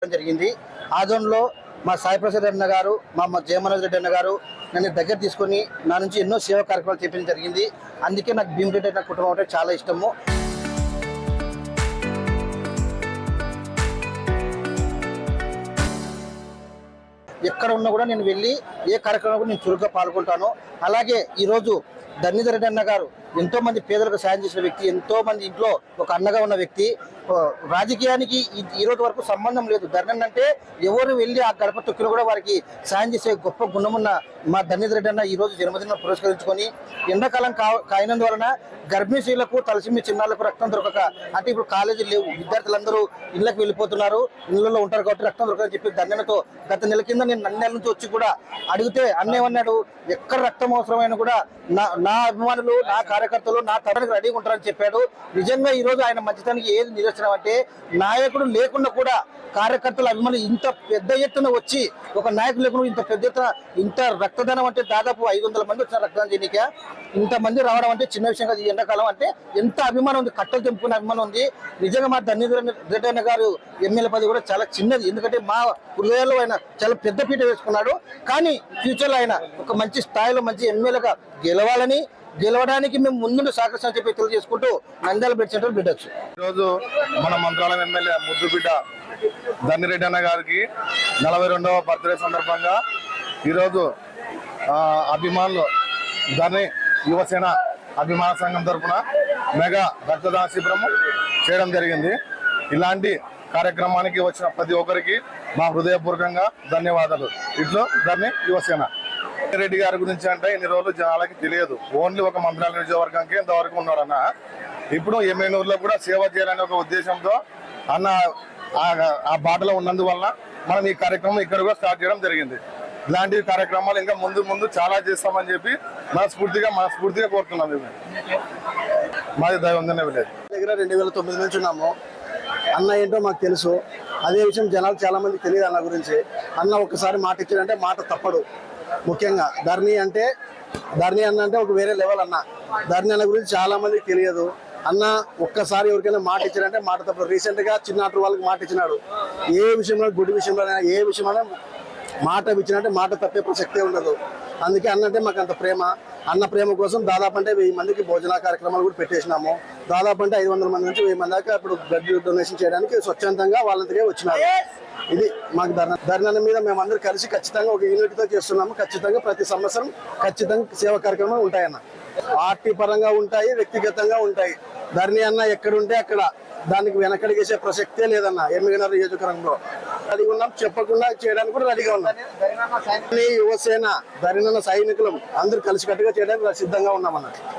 జరిగింది. ఆదోన్లో మా సాయి ప్రసాద్ అన్న గారు, మా జయమనోజ్ రెడ్డి అన్న గారు నన్ను దగ్గర తీసుకొని నా నుంచి ఎన్నో సేవా కార్యక్రమాలు చేపించడం జరిగింది. అందుకే నాకు భీమిరెడ్డి అన్న కుటుంబం అంటే చాలా ఇష్టము. ఎక్కడ ఉన్నా కూడా నేను వెళ్ళి ఏ కార్యక్రమంలో నేను చురుగ్గా పాల్గొంటాను. అలాగే ఈరోజు ధర్నీధర్ రెడ్డి అన్న గారు ఎంతో మంది పేదలకు సాయం చేసిన వ్యక్తి, ఎంతో మంది ఇంట్లో ఒక అన్నగా ఉన్న వ్యక్తి. రాజకీయానికి ఈ రోజు వరకు సంబంధం లేదు. ధర్నన్ అంటే ఎవరు వెళ్ళి ఆ గడప తొక్కిన కూడా వారికి సాయం చేసే గొప్ప గుణమున్న మా ధర్నీధర్ రెడ్డి అన్న ఈ రోజు జన్మదినం పురస్కరించుకొని ఎండాకాలం కాయినందువలన గర్భిణీ స్త్రీలకు తలసిమి చిన్నాలకు రక్తం దొరకక, అంటే ఇప్పుడు కాలేజీలు లేవు, విద్యార్థులందరూ ఇళ్లకు వెళ్ళిపోతున్నారు, ఇళ్లలో ఉంటారు కాబట్టి రక్తం దొరకదని చెప్పి ధర్నతో గత నెల కింద నేను నెల నుంచి వచ్చి కూడా అడిగితే అన్నేమన్నాడు, ఎక్కడ రక్తం అవసరమైన కూడా నా అభిమానులు, నా కార్యకర్తలు నా తరానికి రెడీగా ఉంటారని చెప్పాడు. నిజంగా ఈ రోజు ఆయన మంచితనానికి ఏది నిదర్శనం అంటే, నాయకుడు లేకుండా కూడా కార్యకర్తల అభిమానులు ఇంత పెద్ద ఎత్తున వచ్చి, ఒక నాయకుడు లేకుండా ఇంత పెద్ద ఎత్తున ఇంత రక్తదానం అంటే దాదాపు 500 మంది వచ్చారు రక్తదానం చేయడానికి. ఇంతమంది రావడం అంటే చిన్న విషయం కాదు. ఈ ఎండాకాలం అంటే ఎంత అభిమానం ఉంది, కట్టలు తెంపుకునే అభిమానం ఉంది. నిజంగా మా ధర్నీధర్ రెడ్డి అన్న గారు ఎమ్మెల్యే పదవి కూడా చాలా చిన్నది, ఎందుకంటే మా హృదయాల్లో ఆయన చాలా పెద్ద పీట వేసుకున్నాడు. కానీ ఫ్యూచర్లో ఆయన ఒక మంచి స్థాయిలో మంచి ఎమ్మెల్యేగా గెలవడానికి మేము ముందు సహకరిస్తామని చెప్పి తెలియజేసుకుంటూ నంద్యాల బ్లడ్ సెంటర్ బిడ్డచ్చు. ఈరోజు మన మంత్రాలయం ఎమ్మెల్యే ముద్దు బిడ్డ ధర్నిరెడ్డి అన్న గారికి 42వ బర్త్డే సందర్భంగా ఈరోజు అభిమానులు ధర్ని యువసేన అభిమాన సంఘం తరఫున మెగా రక్తదాన శిబిరము చేయడం జరిగింది. ఇలాంటి కార్యక్రమానికి వచ్చిన ప్రతి ఒక్కరికి మా హృదయపూర్వకంగా ధన్యవాదాలు. ఇట్లో ధర్ని యువసేన. రెడ్డి గారి గురించి అంటే ఇన్ని రోజులు జనాలకి తెలియదు, ఓన్లీ ఒక మంత్రాలయ నియోజకవర్గానికి ఇంతవరకు ఉన్నారన్న. ఇప్పుడు ఎమ్మెల్యేలో కూడా సేవ చేయాలనే ఒక ఉద్దేశంతో అన్న ఆ బాటలో ఉన్నందువల్ల మనం ఈ కార్యక్రమం ఇక్కడ కూడా స్టార్ట్ చేయడం జరిగింది. ఇలాంటి కార్యక్రమాలు ఇంకా ముందు చాలా చేస్తామని చెప్పి మనస్ఫూర్తిగా కోరుతున్నాం. మేము మాది దైవందనే విలేజ్ దగ్గర 2009 నుంచి ఉన్నాము. అన్న ఏంటో మాకు తెలుసు, అదే విషయం జనాలు చాలా మందికి తెలియదు అన్న గురించి. అన్న ఒక్కసారి మాట ఇచ్చాడంటే మాట తప్పడు. ముఖ్యంగా ధర్ని అన్న అంటే ఒక వేరే లెవెల్ అన్న. ధర్ని అన్న గురించి చాలా మందికి తెలియదు. అన్న ఒక్కసారి ఎవరికైనా మాట ఇచ్చారంటే మాట తప్పడు. రీసెంట్ గా చిన్నాటి వాళ్ళకి మాట ఇచ్చినాడు. ఏ విషయంలో, గుడి విషయంలో, ఏ విషయంలో మాట ఇచ్చినట్టే మాట తప్పే ప్రసక్తే ఉండదు. అందుకే అన్న అంటే మాకు అంత ప్రేమ. అన్న ప్రేమ కోసం దాదాపు అంటే 1000 మందికి భోజన కార్యక్రమాలు కూడా పెట్టేసినాము. దాదాపు అంటే 500 మంది నుంచి 1000 మంది దాకా ఇప్పుడు బ్లడ్ డొనేషన్ చేయడానికి స్వచ్ఛందంగా వాళ్ళంతకే వచ్చినారు. ఇది మాకు ధర్నా మీద మేమందరూ కలిసి ఖచ్చితంగా ఒక యూనిట్తో చేస్తున్నాము. ఖచ్చితంగా ప్రతి సంవత్సరం ఖచ్చితంగా సేవా కార్యక్రమాలు ఉంటాయన్న. పార్టీ పరంగా ఉంటాయి, వ్యక్తిగతంగా ఉంటాయి. ధర్ని అన్న ఎక్కడుంటే అక్కడ దానికి వెనకడిగేసే ప్రసక్తే లేదన్న. ఎమ్మెల్యే నియోజకవర్గంలో రెడీగా ఉన్నాం, చెప్పకుండా చేయడానికి కూడా రెడీగా ఉన్నాం. యువసేన ధర్నన్న సైనికులం అందరూ కలిసికట్టుగా చేయడానికి సిద్ధంగా ఉన్నామన్న.